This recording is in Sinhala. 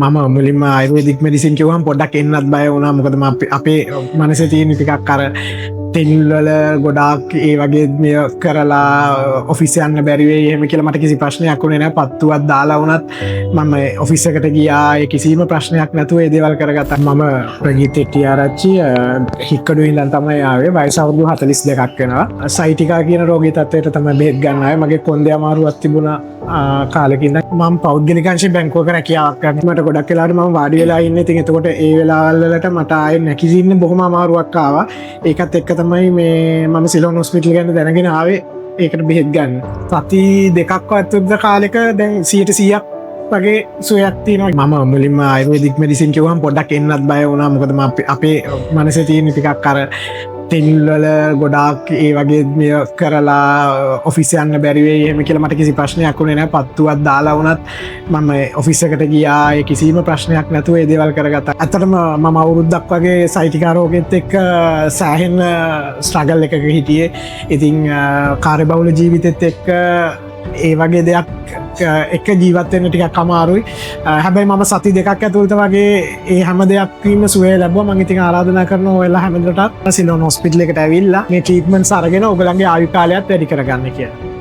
මම මුලින්ම ආයුර්වේදික් මෙඩිසින් කිව්වම පොඩ්ඩක් එන්නත් බය වුණා. මොකද අපේ මනසේ තියෙන ටිකක් අර තෙල්වල ගොඩාක් ඒ වගේ මේ කරලා ඔෆිස් යන්න බැරි වෙයි එහෙම කියලා මට කිසි ප්‍රශ්නයක් වුණේ නැහැ. පත්තුවක් දාලා වුණත් මම ඔෆිස් එකට ගියා. ඒ කිසිම ප්‍රශ්නයක් නැතුව ඒ දේවල් කරගත්තා. මම ප්‍රගීත් හෙට්ටිආරච්චි හික්කඩුවේ ඉඳන් තමයි ආවේ. වයස අවුරුදු 42ක් වෙනවා. සයිටිකා කියන රෝගී තත්ත්වයට තමයි බෙහෙත් ගන්න ආවේ. මගේ කොන්දේ අමාරුවක් තිබුණා කාලෙකින්. මම පෞද්ගලික අංශයෙන් බැංකුවක රැකියාවක් කරනවා. මට ගොඩක් වෙලාවට මම වාඩි වෙලා ඉන්නේ. ඉතින් එතකොට ඒ වෙලාවල් වලට මට ආයේ නැකිසින්න බොහොම අමාරුවක් ආවා. ඒකත් එක්ක තමයි මේ මම සිලෝන් හොස්පිටල් ගැන දැනගෙන ආවේ ඒකට බෙහෙත් ගන්න. සති දෙකක් වතුද්ද කාලෙක දැන් 100%ක් වගේ සුවයක් තියෙනවා. මම මුලින්ම ආයුර්වේදික් මෙඩිසින් කිව්වම පොඩ්ඩක් එන්නත් බය වුණා. මොකද අපේ මනසේ තියෙන ටිකක් අර තෙල්වල ගොඩාක් ඒ වගේ මේ කරලා ඔෆිස් යන්න බැරි වෙයි එහෙම කියලා මට කිසි ප්‍රශ්නයක් වුණේ නැහැ. පත්තුවක් දාලා වුණත් මම ඔෆිස් එකට ගියා. ඒ කිසිම ප්‍රශ්නයක් නැතුව ඒ දේවල් කරගත්තා. ඇත්තටම මම අවුරුද්දක් වගේ සයිටිකා රෝගෙත් එක්ක සෑහෙන ස්ට්‍රගල් එකක හිටියේ. ඉතින් කාර්යබහුල ජීවිතෙත් එක්ක ඒ වගේ දෙයක් එක ජීවත්වෙන්න ටිකක් අමාරුයි. හැබැයි මම සති දෙකක් ඇතුළත වගේ ඒ හැම දෙයක්ම සුවය ලැබුවා. මම ඉතින් ආරාධනා කරනවා ඔයාලා හැමදෙනාටත් සිලෝන් හොස්පිටල් එකට ඇවිල්ලා මේ ට්‍රීට්මන්ට්ස් අරගෙන ඔයගලගේ ආයු කාලයත් වැඩි කරගන්න කියලා.